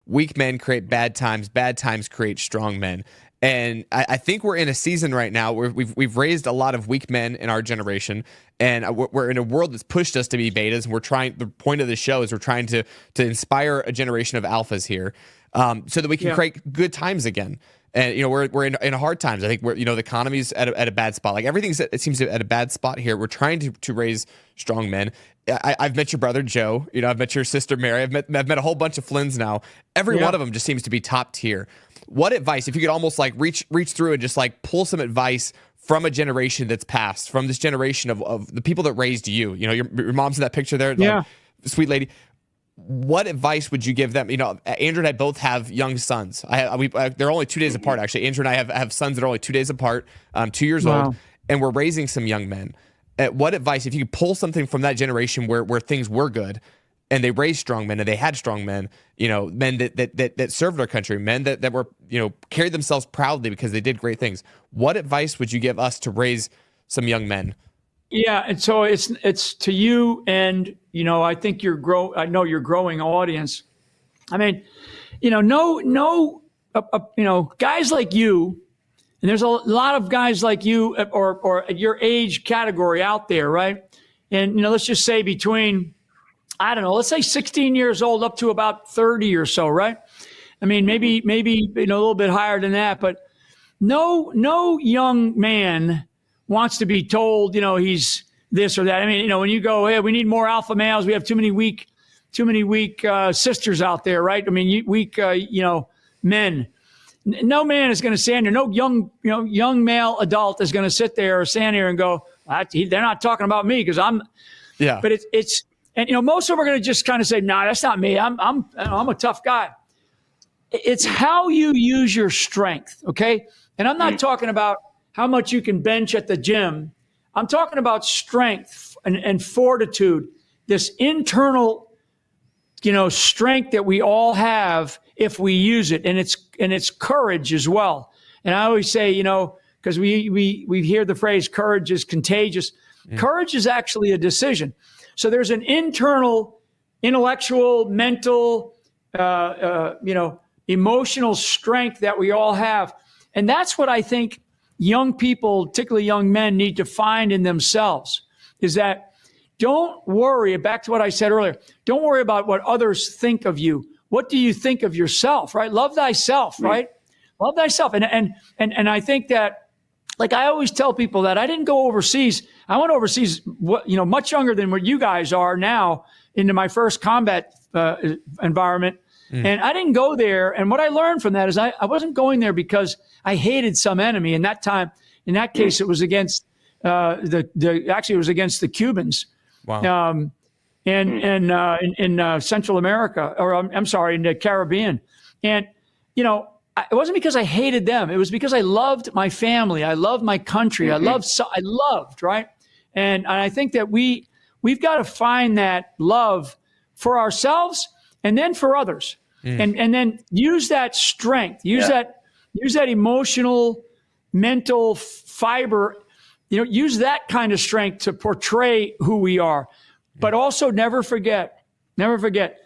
weak men create bad times create strong men. And I think we're in a season right now where we've raised a lot of weak men in our generation, and we're in a world that's pushed us to be betas. And we're trying. The point of the show is we're trying to inspire a generation of alphas here, so that we can create good times again. And we're in hard times. I think the economy's at a bad spot. Like everything's it seems to at a bad spot here. We're trying to raise strong men. I've met your brother Joe. I've met your sister Mary. I've met a whole bunch of Flynns now. Every one of them just seems to be top tier. What advice, if you could almost like reach through and just like pull some advice from a generation that's passed, from this generation of the people that raised you? Your mom's in that picture there. Yeah, sweet lady. What advice would you give them? Andrew and I both have young sons. They're only 2 days apart, actually. Andrew and I have sons that are only 2 days apart, 2 years old, and we're raising some young men. What advice, if you could pull something from that generation where things were good, and they raised strong men, and they had strong men, men that served our country, men that were, carried themselves proudly because they did great things. What advice would you give us to raise some young men? Yeah, and so it's to you, and I think I know your growing audience. I mean, guys like you, and there's a lot of guys like you or at your age category out there, right? And let's just say between, I don't know, let's say 16 years old up to about 30 or so, right? I mean, maybe a little bit higher than that, but no young man wants to be told, he's this or that. I mean, when you go, hey, we need more alpha males. We have too many weak sisters out there, right? I mean, weak, men. No man is going to stand there. No young male adult is going to sit there or stand here and go, they're not talking about me because I'm. Yeah. But it's and most of them are going to just kind of say, nah, that's not me. I'm a tough guy. It's how you use your strength, okay? And I'm not talking about how much you can bench at the gym. I'm talking about strength and fortitude, this internal, strength that we all have if we use it, and it's courage as well. And I always say, because we hear the phrase "courage is contagious." Courage is actually a decision. So there's an internal, intellectual, mental, emotional strength that we all have, and that's what I think young people, particularly young men, need to find in themselves. Is that don't worry. Back to what I said earlier. Don't worry about what others think of you. What do you think of yourself, right? Love thyself, right? Love thyself. And I think that, like I always tell people that I didn't go overseas. I went overseas, much younger than what you guys are now, into my first combat environment. And I didn't go there. And what I learned from that is I wasn't going there because I hated some enemy. In that time, in that case, it was against it was against the Cubans. Wow. In Central America, or I'm sorry, in the Caribbean. And, it wasn't because I hated them. It was because I loved my family. I loved my country. I loved, right? And I think that we've got to find that love for ourselves and then for others. And then use that strength, use that emotional, mental fiber, use that kind of strength to portray who we are. But also never forget, and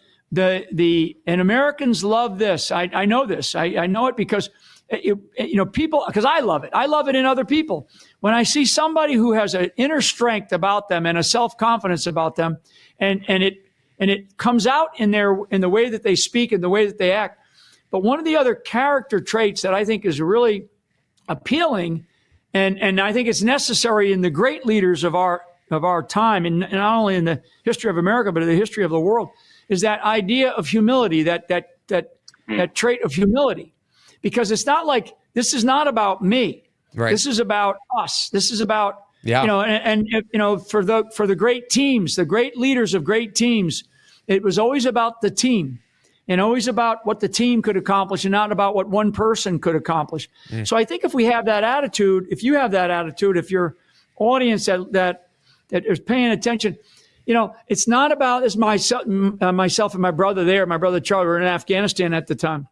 Americans love this. I know this. I know it because, people, because I love it. I love it in other people. When I see somebody who has an inner strength about them and a self-confidence about them, and it comes out in the way that they speak and the way that they act. But one of the other character traits that I think is really appealing, and I think it's necessary in the great leaders of our time, and not only in the history of America, but in the history of the world, is that idea of humility, that trait of humility. Because it's not like, this is not about me. Right. This is about us. This is about, Yeah. For the great teams, the great leaders of great teams, it was always about the team and always about what the team could accomplish and not about what one person could accomplish. So I think if we have that attitude, if you have that attitude, if your audience that is paying attention, it's not about as myself and my brother there, my brother Charlie, were in Afghanistan at the time.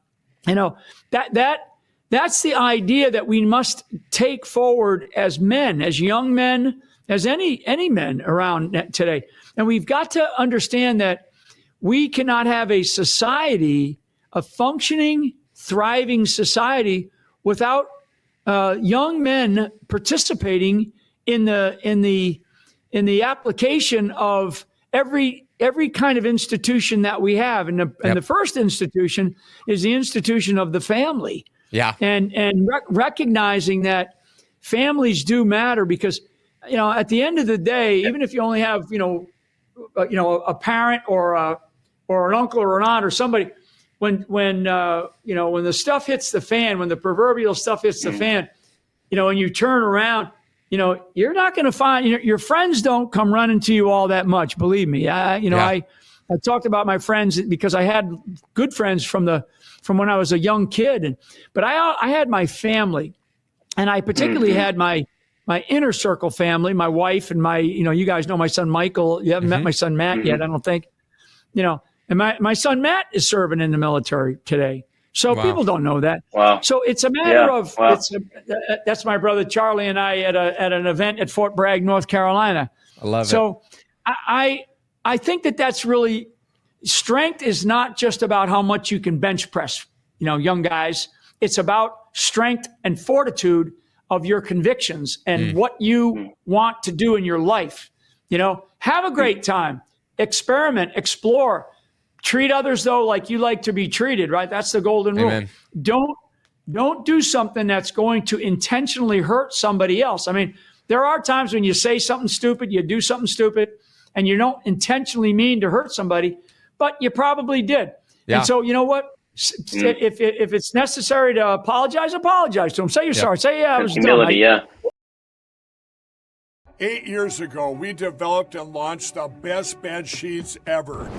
That's the idea that we must take forward as men, as young men, as any men around today. And we've got to understand that we cannot have a society a functioning, thriving society without young men participating in the application of every kind of institution that we have. And the first institution is the institution of the family. Yeah. And recognizing that families do matter, because, at the end of the day, even if you only have, a parent or an uncle or an aunt or somebody, when the stuff hits the fan, when the proverbial stuff hits the fan, and you turn around, you're not going to find, your friends don't come running to you all that much. Believe me. I talked about my friends because I had good friends from when I was a young kid, but I had my family, and I particularly had my inner circle family, my wife and my, you guys know my son Michael. You haven't met my son Matt yet, I don't think. And my son Matt is serving in the military today. So people don't know that. Wow. So it's a matter of, that's my brother Charlie and I at an event at Fort Bragg, North Carolina. I love it. So I think that's really, strength is not just about how much you can bench press, young guys. It's about strength and fortitude of your convictions and what you want to do in your life. Have a great time, experiment, explore. Treat others, though, like you like to be treated, right? That's the golden rule. Amen. Don't do something that's going to intentionally hurt somebody else. I mean, there are times when you say something stupid, you do something stupid, and you don't intentionally mean to hurt somebody, but you probably did. Yeah. And so, you know what? If it's necessary to apologize to them. Say you're sorry. Say, I was humility, dumb. 8 years ago, we developed and launched the best bed sheets ever.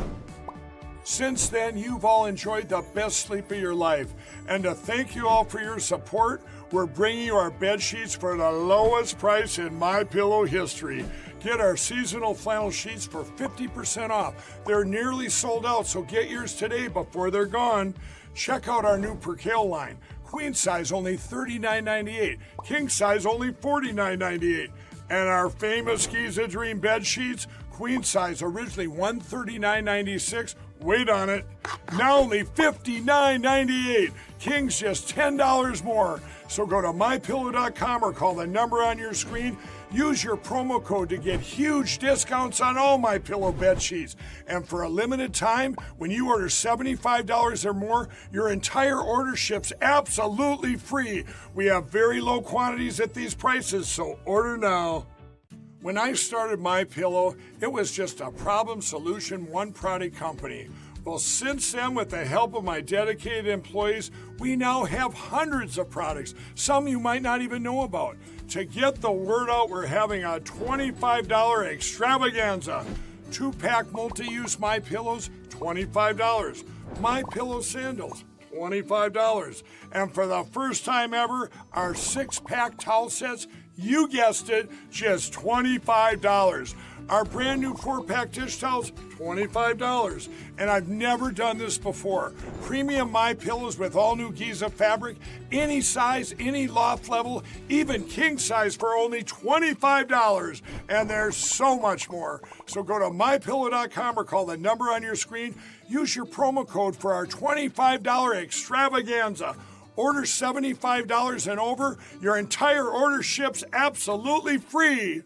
Since then, you've all enjoyed the best sleep of your life. And to thank you all for your support, we're bringing you our bed sheets for the lowest price in MyPillow history. Get our seasonal flannel sheets for 50% off. They're nearly sold out, so get yours today before they're gone. Check out our new Percale line. Queen size only $39.98. King size only $49.98. And our famous Giza Dream bed sheets, queen size originally $139.96. Wait on it. Now only $59.98. King's just $10 more. So go to mypillow.com or call the number on your screen. Use your promo code to get huge discounts on all MyPillow bed sheets. And for a limited time, when you order $75 or more, your entire order ships absolutely free. We have very low quantities at these prices, so order now. When I started MyPillow, it was just a problem solution, one product company. Well, since then, with the help of my dedicated employees, we now have hundreds of products, some you might not even know about. To get the word out, we're having a $25 extravaganza. 2-pack multi-use MyPillows, $25. MyPillow sandals, $25. And for the first time ever, our 6-pack towel sets, you guessed it, just $25. Our brand new 4-pack dish towels, $25. And I've never done this before. Premium MyPillows with all new Giza fabric, any size, any loft level, even king size for only $25. And there's so much more. So go to mypillow.com or call the number on your screen. Use your promo code for our $25 extravaganza. Order $75 and over, your entire order ships absolutely free.